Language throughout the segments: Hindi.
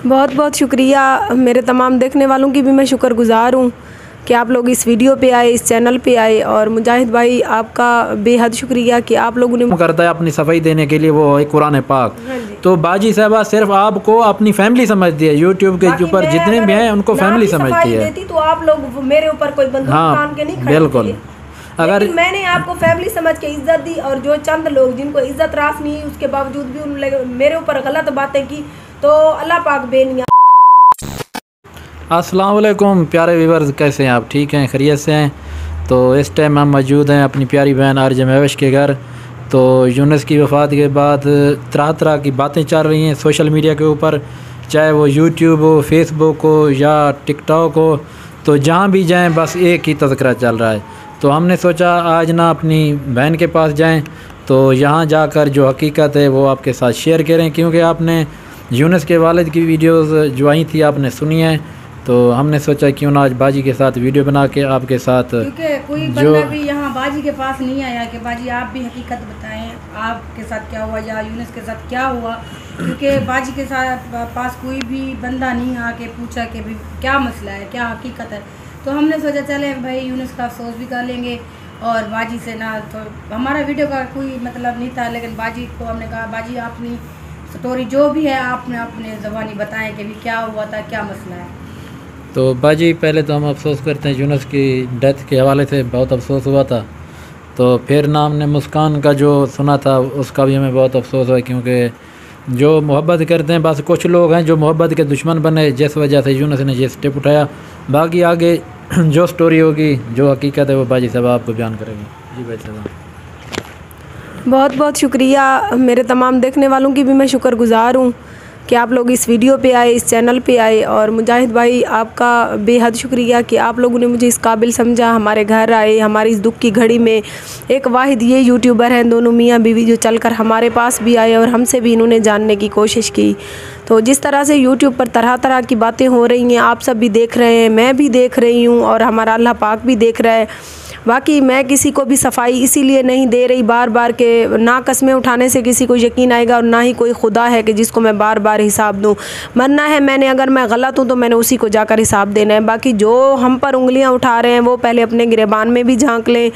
बहुत बहुत शुक्रिया मेरे तमाम देखने वालों की भी मैं शुक्रगुज़ार हूँ कि आप लोग इस वीडियो पे आए, इस चैनल पे आए। और मुजाहिद भाई आपका बेहद शुक्रिया कि आप लोगों ने करता है अपनी सफाई देने के लिए वो है कुरान पाक। तो बाजी साहबा सिर्फ आपको अपनी फैमिली समझती है, यूट्यूब के ऊपर जितने भी हैं उनको फैमिली समझती है। तो आप लोग मेरे ऊपर कोई बंदूक तान के नहीं खड़े, बिल्कुल। अगर मैंने आपको फैमिली समझ के इज्जत दी और जो चंद लोग जिनको इज्जत रास नहीं उसके बावजूद भी उन्होंने मेरे ऊपर गलत बातें की, तो अल्लाह पाक बेनिया। अस्सलाम वालेकुम प्यारे व्यूअर्स, कैसे हैं आप? ठीक हैं, खैरियत से हैं? तो इस टाइम हम मौजूद हैं अपनी प्यारी बहन आरजे महविश के घर। तो यूनुस की वफ़ात के बाद तरह तरह की बातें चल रही हैं सोशल मीडिया के ऊपर, चाहे वो यूट्यूब हो, फेसबुक हो या टिकटॉक हो। तो जहाँ भी जाएं बस एक ही तज़किरा चल रहा है। तो हमने सोचा आज ना अपनी बहन के पास जाएं, तो यहाँ जाकर जो हकीकत है वो आपके साथ शेयर करें, क्योंकि आपने यूनुस के वालिद की वीडियोस जो आई थी आपने सुनी है। तो हमने सोचा क्यों ना आज बाजी के साथ वीडियो बना के आपके साथ, क्योंकि कोई बंदा भी यहाँ बाजी के पास नहीं आया कि बाजी आप भी हकीकत बताएं आपके साथ क्या हुआ या यूनुस के साथ क्या हुआ, क्योंकि बाजी के साथ पास कोई भी बंदा नहीं आके पूछा कि भाई क्या मसला है, क्या हकीकत है। तो हमने सोचा चले भाई यूनुस का अफसोस भी कर लेंगे और बाजी से ना, तो हमारा वीडियो का कोई मतलब नहीं था, लेकिन बाजी को हमने कहा बाजी अपनी स्टोरी जो भी है आपने अपने ज़बानी बताएं कि भी क्या हुआ था, क्या मसला है। तो बाजी पहले तो हम अफसोस करते हैं, यूनुस की डेथ के हवाले से बहुत अफसोस हुआ था। तो फिर ना हमने मुस्कान का जो सुना था उसका भी हमें बहुत अफसोस हुआ, क्योंकि जो मोहब्बत करते हैं बस कुछ लोग हैं जो मोहब्बत के दुश्मन बने, जिस वजह से यूनुस ने ये स्टेप उठाया। बाकी आगे जो स्टोरी होगी, जो हकीकत है वो बाजी साहब आपको बयान करेंगे। जी भाई साहब। बहुत बहुत शुक्रिया मेरे तमाम देखने वालों की भी मैं शुक्रगुज़ार हूँ कि आप लोग इस वीडियो पे आए, इस चैनल पे आए। और मुजाहिद भाई आपका बेहद शुक्रिया कि आप लोगों ने मुझे इस काबिल समझा, हमारे घर आए, हमारी इस दुख की घड़ी में। एक वाहिद ये यूट्यूबर हैं, दोनों मियाँ बीवी, जो चलकर हमारे पास भी आए और हमसे भी इन्होंने जानने की कोशिश की। तो जिस तरह से यूट्यूब पर तरह तरह की बातें हो रही हैं, आप सब भी देख रहे हैं, मैं भी देख रही हूँ और हमारा अल्लाह पाक भी देख रहा है। बाकी मैं किसी को भी सफाई इसीलिए नहीं दे रही बार बार के ना कस्में उठाने से किसी को यकीन आएगा और ना ही कोई खुदा है कि जिसको मैं बार बार हिसाब दूँ। मरना है मैंने, अगर मैं गलत हूँ तो मैंने उसी को जाकर हिसाब देना है। बाकी जो हम पर उंगलियाँ उठा रहे हैं वो पहले अपने गिरेबान में भी झांक लें,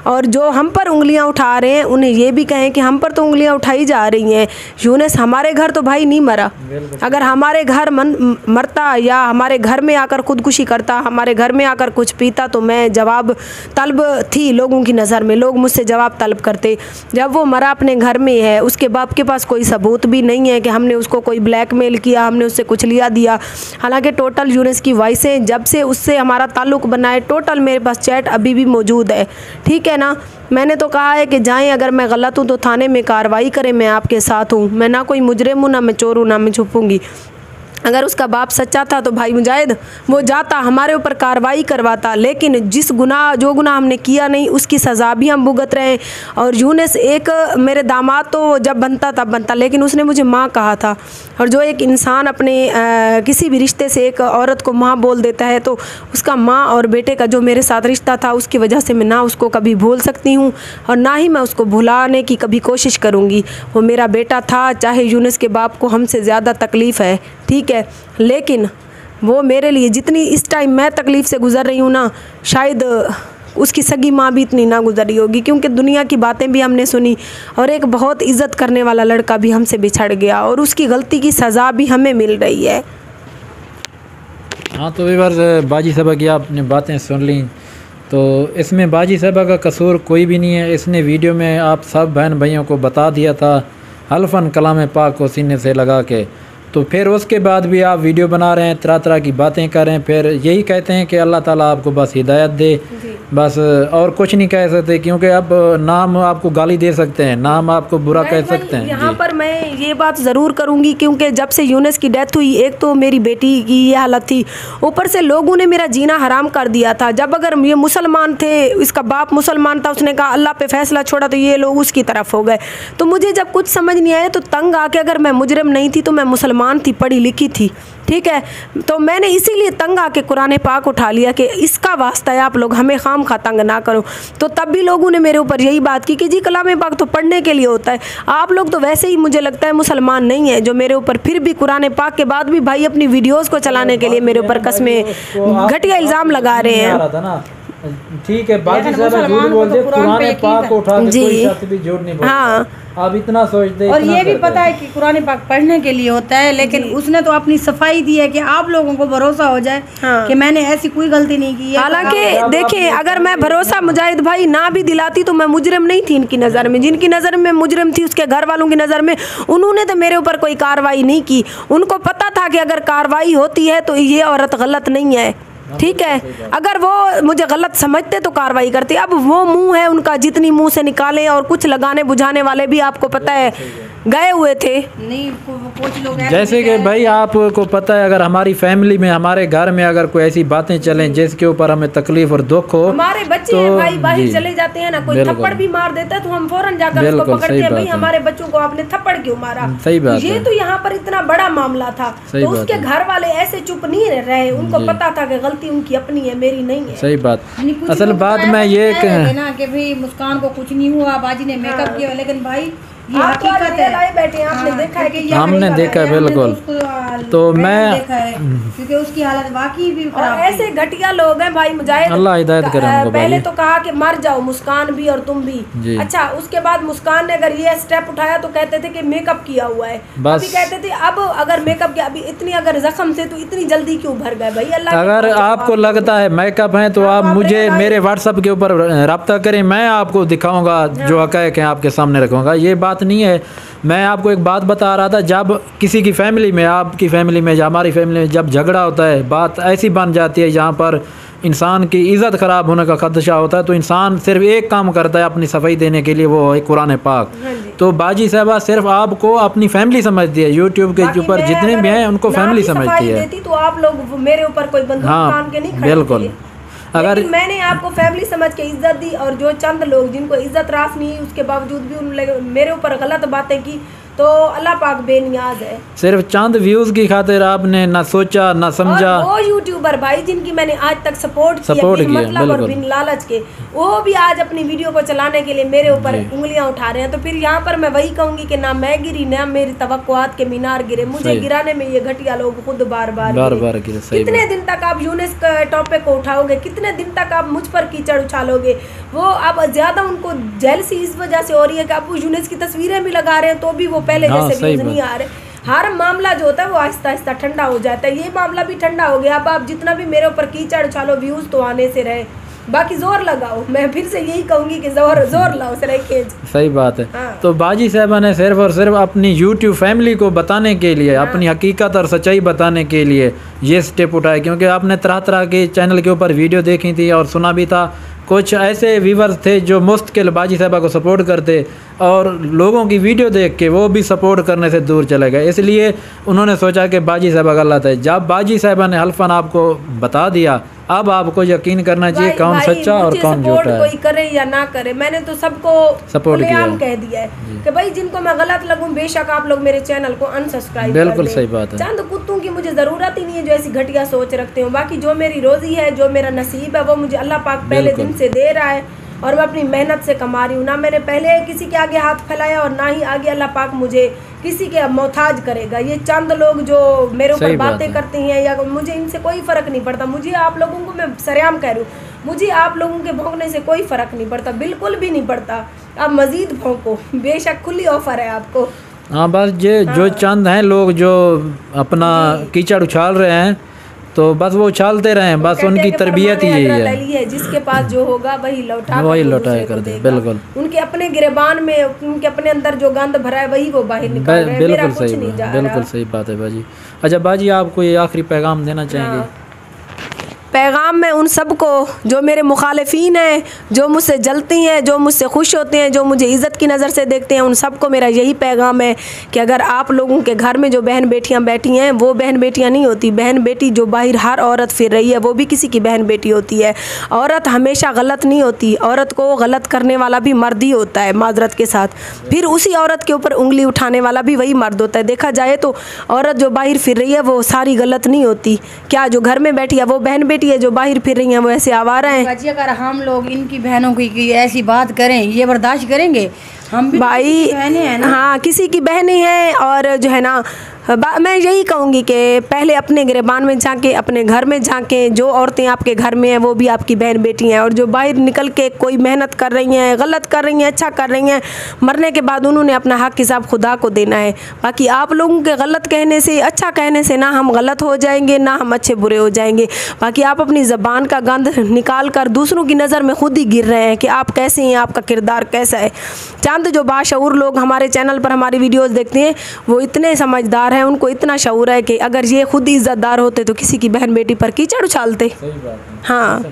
और जो हम पर उंगलियां उठा रहे हैं उन्हें ये भी कहें कि हम पर तो उंगलियां उठाई जा रही हैं। यूनुस हमारे घर तो भाई नहीं मरा, अगर हमारे घर मरता या हमारे घर में आकर खुदकुशी करता, हमारे घर में आकर कुछ पीता, तो मैं जवाब तलब थी लोगों की नज़र में, लोग मुझसे जवाब तलब करते। जब वो मरा अपने घर में है, उसके बाप के पास कोई सबूत भी नहीं है कि हमने उसको कोई ब्लैकमेल किया, हमने उससे कुछ लिया दिया। हालांकि टोटल यूनुस की वॉइसें जब से उससे हमारा ताल्लुक़ बना है, टोटल मेरे पास चैट अभी भी मौजूद है, ठीक है ना। मैंने तो कहा है कि जाएं, अगर मैं गलत हूँ तो थाने में कार्रवाई करें, मैं आपके साथ हूँ। मैं ना कोई मुजरिम हूँ, ना मैं चोर हूँ, ना मैं छुपूंगी। अगर उसका बाप सच्चा था तो भाई मुजाहिद वो जाता हमारे ऊपर कार्रवाई करवाता, लेकिन जो गुनाह हमने किया नहीं उसकी सज़ा भी हम भुगत रहे हैं। और यूनुस एक मेरे दामाद तो जब बनता तब बनता, लेकिन उसने मुझे माँ कहा था। और जो एक इंसान अपने किसी भी रिश्ते से एक औरत को माँ बोल देता है, तो उसका माँ और बेटे का जो मेरे साथ रिश्ता था उसकी वजह से मैं ना उसको कभी भूल सकती हूँ और ना ही मैं उसको भुलाने की कभी कोशिश करूँगी। वो मेरा बेटा था, चाहे यूनुस के बाप को हमसे ज़्यादा तकलीफ़ है, ठीक है, लेकिन वो मेरे लिए जितनी इस टाइम मैं तकलीफ़ से गुज़र रही हूँ ना, शायद उसकी सगी माँ भी इतनी ना गुजरी होगी, क्योंकि दुनिया की बातें भी हमने सुनी और एक बहुत इज़्ज़त करने वाला लड़का भी हमसे बिछड़ गया और उसकी गलती की सज़ा भी हमें मिल रही है। हाँ, तो एक बार बाजी साहबा की आपने बातें सुन ली, तो इसमें बाजी साहबा का कसूर कोई भी नहीं है। इसने वीडियो में आप सब बहन भाइयों को बता दिया था हल्फन कलाम पाक को सीने से लगा के, तो फिर उसके बाद भी आप वीडियो बना रहे हैं, तरह तरह की बातें कर रहे हैं, फिर यही कहते हैं कि अल्लाह ताला आपको बस हिदायत दे, बस और कुछ नहीं कह सकते, क्योंकि अब ना हम आपको गाली दे सकते हैं, ना हम आपको बुरा कह सकते हैं। यहाँ पर मैं ये बात ज़रूर करूँगी, क्योंकि जब से यूनुस की डेथ हुई, एक तो मेरी बेटी की ये हालत थी, ऊपर से लोगों ने मेरा जीना हराम कर दिया था। जब अगर ये मुसलमान थे, इसका बाप मुसलमान था, उसने कहा अल्लाह पे फैसला छोड़ा, तो ये लोग उसकी तरफ हो गए। तो मुझे जब कुछ समझ नहीं आया तो तंग आके, अगर मैं मुजरिम नहीं थी तो मैं मुसलमान मुसलमान थी, पढ़ी लिखी थी, ठीक है। तो मैंने इसीलिए तंग आके कुरान पाक उठा लिया कि इसका वास्ता है आप लोग हमें खाम खा तंग ना करो। तो तब भी लोगों ने मेरे ऊपर यही बात की कि जी कलाम पाक तो पढ़ने के लिए होता है, आप लोग तो वैसे ही मुझे लगता है मुसलमान नहीं है, जो मेरे ऊपर फिर भी कुरान पाक के बाद भी भाई अपनी वीडियोज़ को चलाने के लिए मेरे ऊपर कस्में घटिया इल्ज़ाम लगा रहे हैं। ठीक है, बाकी सब झूठ बोलते, कुरान पाक को उठा के कोई शख्स भी झूठ नहीं बोलता। हाँ, आप इतना सोचते और ये भी पता है कि कुरान पाक पढ़ने के लिए होता है, लेकिन उसने तो अपनी सफाई दी है कि आप लोगों को भरोसा हो जाए कि मैंने ऐसी कोई गलती नहीं की है। हालांकि देखिए, अगर मैं भरोसा मुजाहिद भाई ना भी दिलाती तो मैं मुजरिम नहीं थी इनकी नज़र में। जिनकी नज़र में मुजरिम थी उसके घर वालों की नज़र में, उन्होंने तो मेरे ऊपर कोई कार्रवाई नहीं की। उनको पता था कि अगर कार्रवाई होती है तो ये औरत गलत नहीं है, ठीक है। अगर वो मुझे गलत समझते तो कार्रवाई करते। अब वो मुंह है उनका, जितनी मुंह से निकाले, और कुछ लगाने बुझाने वाले भी आपको पता है गए हुए थे। नहीं, कुछ लोग जैसे कि भाई आपको पता है, अगर हमारी फैमिली में, हमारे घर में अगर कोई ऐसी बातें चलें जिसके ऊपर हमें तकलीफ और दुख हो, हमारे बच्चे तो भाई बाहर चले जाते हैं ना, कोई थप्पड़ भी मार देता है तो हम फौरन जाकर उसको पकड़ते हैं, भाई हमारे बच्चों को आपने थप्पड़ क्यों मारा। सही बात ये तो यहाँ पर इतना बड़ा मामला था, तो उसके घर वाले ऐसे चुप नहीं रहे, उनको पता था कि गलती उनकी अपनी है, मेरी नहीं है। सही बात। असल बात मैं ये ना कि भाई मुस्कान को कुछ नहीं हुआ, बाजी ने मेकअप किया, लेकिन भाई ये हकीकत है, बैठे आपने देखा है कि हमने देखा है, बिल्कुल। तो मैं क्योंकि उसकी हालत वाकई भी और ऐसे घटिया लोग हैं भाई मुजाहिद, अल्लाह हिदायत करे उनको। पहले तो कहा कि मर जाओ मुस्कान भी और तुम भी। अच्छा, उसके बाद मुस्कान ने अगर ये स्टेप उठाया तो कहते थे कि मेकअप किया हुआ है, अभी कहते थे अब अगर मेकअप किया, अभी इतनी अगर जख्म से तो इतनी जल्दी क्यों भर गए भाई। अल्लाह, अगर आपको लगता है मेकअप है तो आप मुझे मेरे व्हाट्सएप के ऊपर रब्ता करें, मैं आपको दिखाऊंगा जो हक़ाइक़ है आपके सामने रखूँगा। ये बात नहीं है। मैं आपको एक बात बता रहा था, जब किसी की फैमिली में, आपकी फैमिली में या हमारी फैमिली में जब झगड़ा होता है, बात ऐसी बन जाती है जहाँ पर इंसान की इज़्ज़त ख़राब होने का खदशा होता है, तो इंसान सिर्फ एक काम करता है अपनी सफाई देने के लिए, वो है कुरान पाक। तो बाजी साहबा सिर्फ आपको अपनी फैमिली समझती है, यूट्यूब के ऊपर जितने भी हैं उनको फैमिली समझती है। तो आप लोग मेरे ऊपर कोई बंदूक तान के नहीं खड़े, बिल्कुल। अगर मैंने आपको फैमिली समझ के इज्जत दी, और जो चंद लोग जिनको इज्जत रास नहीं उसके बावजूद भी उन्होंने मेरे ऊपर गलत बातें की, तो अल्लाह पाक बेनियाज है। सिर्फ चंद व्यूज की खातिर आपने ना सोचा ना समझा। वो यूट्यूबर भाई जिनकी मैंने आज तक सपोर्ट किया मतलब और बिन लालच के, वो भी आज अपनी वीडियो को चलाने के लिए मेरे ऊपर उंगलियां उठा रहे हैं। तो फिर यहाँ पर मैं वही कहूंगी कि ना मैं गिरी, ना मेरी तवक्कुआत के मीनार गिरे, मुझे गिराने में ये घटिया लोग खुद बार बार गिरे। कितने दिन तक आप यूनिस टॉपिक को उठाओगे, कितने दिन तक आप मुझ पर कीचड़ उछालोगे। वो अब ज्यादा उनको जेलसी इस वजह से हो रही है कि आप यूनिस की तस्वीरें भी लगा रहे हैं तो भी वो पहले जैसे व्यूज नहीं आ रहे। हर मामला जो होता है वो आहिस्ता आहिस्ता ठंडा हो जाता है, ये मामला भी ठंडा हो गया। अब आप जितना भी मेरे ऊपर कीचड़ उछालो, व्यूज तो आने से रहे, बाकी जोर लगाओ। मैं फिर से यही कहूंगी कि जोर लाओ सराइकेज। सही बात है। हाँ। तो बाजी साहबा ने सिर्फ और सिर्फ अपनी यूट्यूब फैमिली को बताने के लिए, हाँ, अपनी हकीकत और सच्चाई बताने के लिए ये स्टेप उठाए, क्योंकि आपने तरह तरह के चैनल के ऊपर वीडियो देखी थी और सुना भी था। कुछ ऐसे व्यूवर्स थे जो मुस्तकिल बाजी साहबा को सपोर्ट करते और लोगों की वीडियो देख के वो भी सपोर्ट करने से दूर चले गए, इसलिए उन्होंने सोचा कि बाजी साहबा गलत है। जब बाजी साहबा ने हल्फन आपको बता दिया, अब आपको यकीन करना चाहिए कौन सच्चा और कौन झूठा है। कोई करे या ना करे, मैंने तो सबको सपोर्ट किया, कह दिया है कि भाई जिनको मैं गलत लगूं बेशक आप लोग मेरे चैनल को अनसब्सक्राइब कर दें। बिल्कुल सही बात है। चंद कुत्तों की मुझे ज़रूरत ही नहीं है जो ऐसी घटिया सोच रखते हो। बाकी जो मेरी रोज़ी है, जो मेरा नसीब है, वो मुझे अल्लाह पाक पहले दिन से दे रहा है और मैं अपनी मेहनत से कमा रही हूँ। ना मैंने पहले किसी के आगे हाथ फैलाया और ना ही आगे अल्लाह पाक मुझे किसी के मोहताज करेगा। ये चंद लोग जो मेरे ऊपर बातें करते हैं या मुझे इनसे कोई फ़र्क नहीं पड़ता। मुझे आप लोगों को, मैं सरेआम कह रही हूँ, मुझे आप लोगों के भौंकने से कोई फ़र्क नहीं पड़ता, बिल्कुल भी नहीं पड़ता। आप मज़ीद भौंको, बेशक खुली ऑफ़र है आपको। हाँ, बस जो चंद हैं लोग जो अपना कीचड़ उछाल रहे हैं तो बस वो उछालते रहें, बस उनकी तरबियत ही यही है। जिसके पास जो होगा वही लौटा कर दे। बिल्कुल उनके अपने गिरबान में, उनके अपने अंदर जो गंद भरा है वही वो बाहर निकाल रहे हैं। बिल्कुल सही बात, बिल्कुल सही बात है बाजी। अच्छा बाजी, आप कोई आखिरी पैगाम देना चाहेंगे? पैगाम मैं उन सब को जो मेरे मुखालिफिन हैं, जो मुझसे जलती हैं, जो मुझसे खुश होते हैं, जो मुझे इज़्ज़त की नज़र से देखते हैं, उन सब को मेरा यही पैगाम है कि अगर आप लोगों के घर में जो बहन बेटियां बैठी हैं वो बहन बेटियां नहीं होती। बहन बेटी जो बाहर हर औरत फिर रही है वो भी किसी की बहन बेटी होती है। औरत हमेशा गलत नहीं होती, औरत को गलत करने वाला भी मर्द ही होता है माजरत के साथ। फिर उसी औरत के ऊपर उंगली उठाने वाला भी वही मर्द होता है। देखा जाए तो औरत जो बाहर फिर रही है वो सारी गलत नहीं होती। क्या जो घर में बैठी है वो बहन बेटी है, जो बाहर फिर रही हैं वो ऐसे आवारा हैं? बाजी अगर हम लोग इनकी बहनों की ऐसी बात करें, ये बर्दाश्त करेंगे? हम भी भाई बहनें हैं ना। हाँ, किसी की बहनें हैं। और जो है ना, मैं यही कहूँगी कि पहले अपने गिरबान में झांके, अपने घर में झांकें। जो औरतें आपके घर में हैं वो भी आपकी बहन बेटी हैं, और जो बाहर निकल के कोई मेहनत कर रही हैं, गलत कर रही हैं, अच्छा कर रही हैं, मरने के बाद उन्होंने अपना हक हिसाब खुदा को देना है। बाकी आप लोगों के गलत कहने से, अच्छा कहने से ना हम गलत हो जाएंगे ना हम अच्छे बुरे हो जाएंगे। बाकी आप अपनी ज़बान का गंद निकाल कर दूसरों की नज़र में खुद ही गिर रहे हैं कि आप कैसे हैं, आपका किरदार कैसा है। चंद जो बाशऊर लोग हमारे चैनल पर हमारी वीडियोज़ देखते हैं वो इतने समझदार हैं, उनको इतना शऊर है कि अगर ये खुद ही इज्जतदार होते तो किसी की बहन बेटी पर कीचड़ उछालते। सही बात है। हाँ,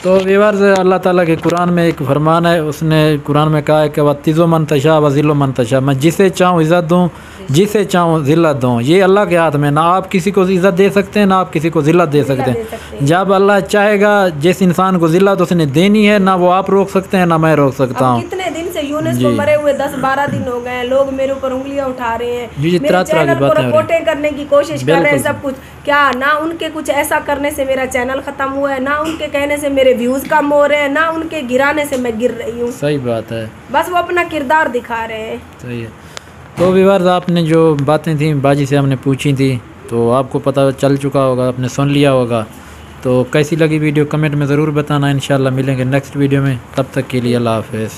तो व्यूअर्स, अल्लाह ताला के कुरान में एक फरमान है, उसने कुरान में कहा है कि वत्तिज़ो मनतशा वज़िलो मनतशा, मैं जिसे चाहूँ इज़्ज़त दूँ, जिसे चाहूँ ज़िल्लत दूँ। ये अल्लाह के हाथ में, ना आप किसी को इज़्ज़त दे सकते हैं ना आप किसी को ज़िल्लत दे सकते हैं। जब अल्लाह चाहेगा जिस इंसान को ज़िल्लत उसने देनी है, ना वो आप रोक सकते हैं ना मैं रोक सकता हूँ। कितने दिन से यूनुस को मरे हुए 10-12 दिन हो गए, लोग मेरे ऊपर उंगलियां उठा रहे हैं, जी, मेरे चैनल को रिपोर्टें करने की कोशिश कर रहे हैं, सब कुछ। क्या ना उनके कुछ ऐसा करने से मेरा चैनल ख़त्म हुआ है, ना उनके कहने से मेरे व्यूज़ कम हो रहे हैं, ना उनके गिराने से मैं गिर रही हूँ। सही बात है, बस वो अपना किरदार दिखा रहे हैं। सही है। तो व्यूअर्स, आपने जो बातें थी बाजी से हमने पूछी थी तो आपको पता चल चुका होगा, आपने सुन लिया होगा। तो कैसी लगी वीडियो कमेंट में ज़रूर बताना। इंशाल्लाह मिलेंगे नेक्स्ट वीडियो में, तब तक के लिए अल्लाह हाफ़िज़।